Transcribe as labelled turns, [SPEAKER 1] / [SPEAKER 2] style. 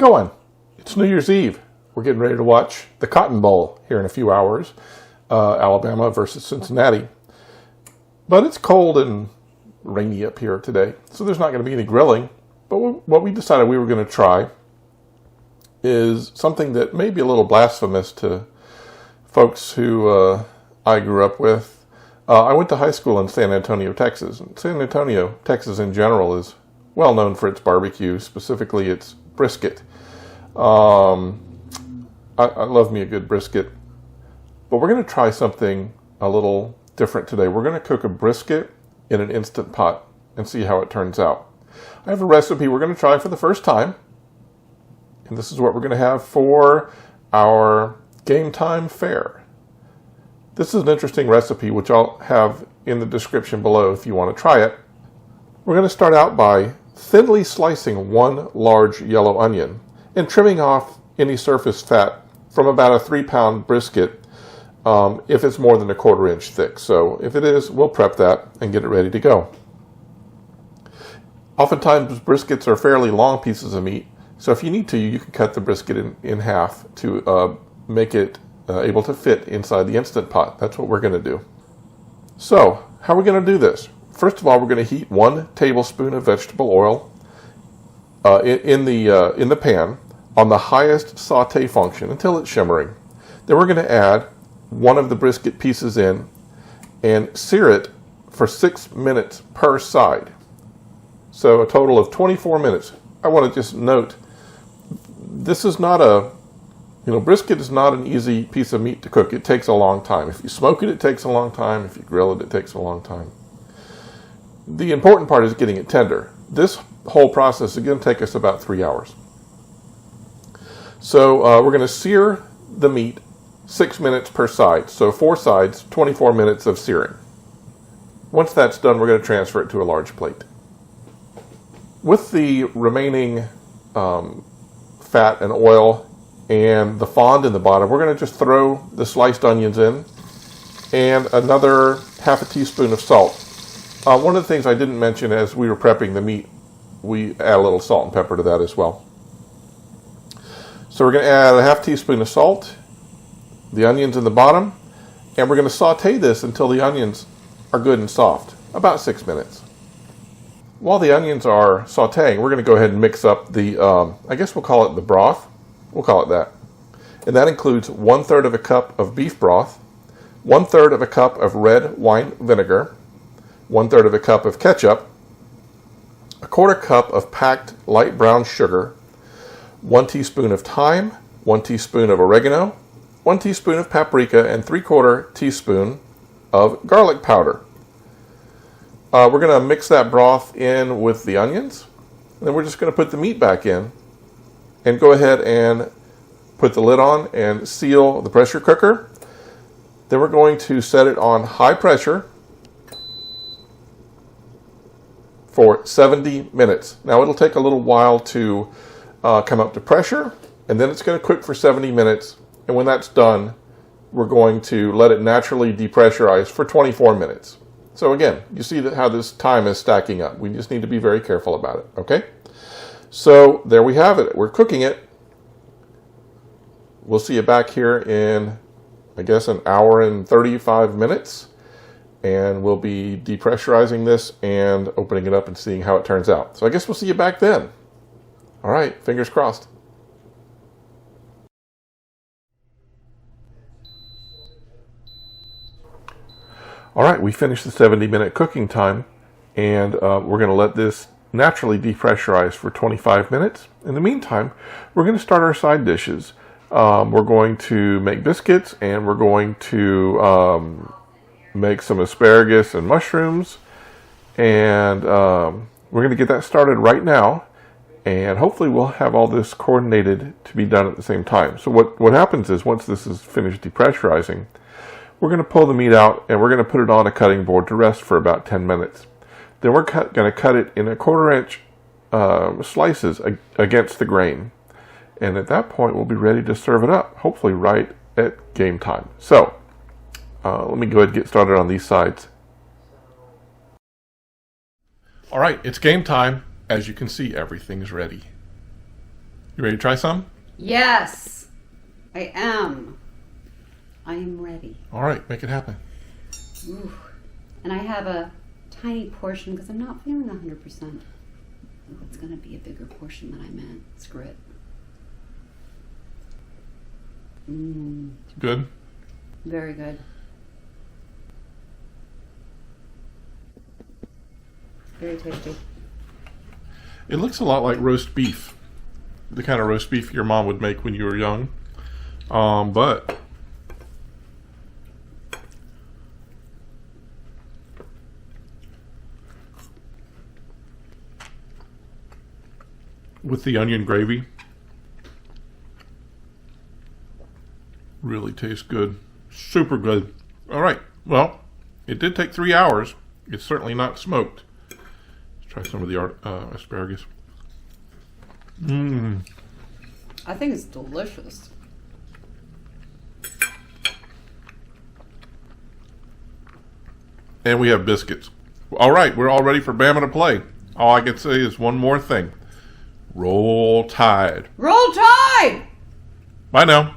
[SPEAKER 1] going? It's New Year's Eve. We're getting ready to watch the Cotton Bowl here in a few hours. Alabama versus Cincinnati. But it's cold and rainy up here today, so there's not going to be any grilling. But what we decided we were going to try is something that may be a little blasphemous to folks who I grew up with. I went to high school in San Antonio, Texas. And San Antonio, Texas in general, is well known for its barbecue, specifically its brisket. I love me a good brisket. But we're going to try something a little different today. We're going to cook a brisket in an Instant Pot and see how it turns out. I have a recipe we're going to try for the first time. And this is what we're going to have for our game time fare. This is an interesting recipe, which I'll have in the description below if you want to try it. We're going to start out by thinly slicing one large yellow onion and trimming off any surface fat from about a 3-pound brisket if it's more than a 1/4 inch thick. So if it is, we'll prep that and get it ready to go. Oftentimes briskets are fairly long pieces of meat, so if you need to, you can cut the brisket in half to make it able to fit inside the Instant Pot. That's what we're going to do. So how are we going to do this? First of all, we're going to heat 1 tablespoon of vegetable oil in the pan on the highest saute function until it's shimmering. Then we're going to add one of the brisket pieces in and sear it for 6 minutes per side. So a total of 24 minutes. I want to just note, this is not brisket is not an easy piece of meat to cook. It takes a long time. If you smoke it, it takes a long time. If you grill it, it takes a long time. The important part is getting it tender. This whole process is going to take us about 3 hours. So we're going to sear the meat 6 minutes per side. So 4 sides, 24 minutes of searing. Once that's done, we're going to transfer it to a large plate. With the remaining fat and oil and the fond in the bottom, we're going to just throw the sliced onions in and another ½ teaspoon of salt. One of the things I didn't mention as we were prepping the meat, we add a little salt and pepper to that as well. So we're going to add a ½ teaspoon of salt, the onions in the bottom, and we're going to saute this until the onions are good and soft, about 6 minutes. While the onions are sauteing, we're going to go ahead and mix up the, I guess we'll call it the broth. We'll call it that. And that includes 1/3 of a cup of beef broth, 1/3 of a cup of red wine vinegar, 1/3 of a cup of ketchup, a 1/4 cup of packed light brown sugar, 1 teaspoon of thyme, 1 teaspoon of oregano, 1 teaspoon of paprika, and 3/4 teaspoon of garlic powder. We're going to mix that broth in with the onions, and then we're just going to put the meat back in and go ahead and put the lid on and seal the pressure cooker. Then we're going to set it on high pressure for 70 minutes. Now it'll take a little while to come up to pressure, and then it's going to cook for 70 minutes. And when that's done, we're going to let it naturally depressurize for 24 minutes. So again, you see how this time is stacking up. We just need to be very careful about it, okay? So there we have it. We're cooking it. We'll see you back here in, I guess, 1 hour and 35 minutes. And we'll be depressurizing this and opening it up and seeing how it turns out. So I guess we'll see you back then. All right, fingers crossed. All right, we finished the 70-minute cooking time, and we're going to let this naturally depressurize for 25 minutes. In the meantime, we're going to start our side dishes. We're going to make biscuits, and we're going to make some asparagus and mushrooms, and we're going to get that started right now, and hopefully we'll have all this coordinated to be done at the same time. So what happens is, once this is finished depressurizing, we're going to pull the meat out and we're going to put it on a cutting board to rest for about 10 minutes. Then we're going to cut it in a 1/4 inch slices against the grain. And at that point, we'll be ready to serve it up, hopefully right at game time. So let me go ahead and get started on these sides. All right, it's game time. As you can see, everything's ready. You ready to try some?
[SPEAKER 2] Yes, I am. I am ready.
[SPEAKER 1] All right, make it happen.
[SPEAKER 2] Ooh. And I have a tiny portion because I'm not feeling 100%. Ooh, it's going to be a bigger portion than I meant. Screw it.
[SPEAKER 1] Good?
[SPEAKER 2] Very good. Very tasty.
[SPEAKER 1] It looks a lot like roast beef. The kind of roast beef your mom would make when you were young. But with the onion gravy, really tastes good. Super good. All right. Well, it did take 3 hours. It's certainly not smoked. Let's try some of the asparagus.
[SPEAKER 2] I think it's delicious.
[SPEAKER 1] And we have biscuits. All right, we're all ready for Bama to play. All I can say is one more thing. Roll Tide.
[SPEAKER 2] Roll Tide!
[SPEAKER 1] Bye now.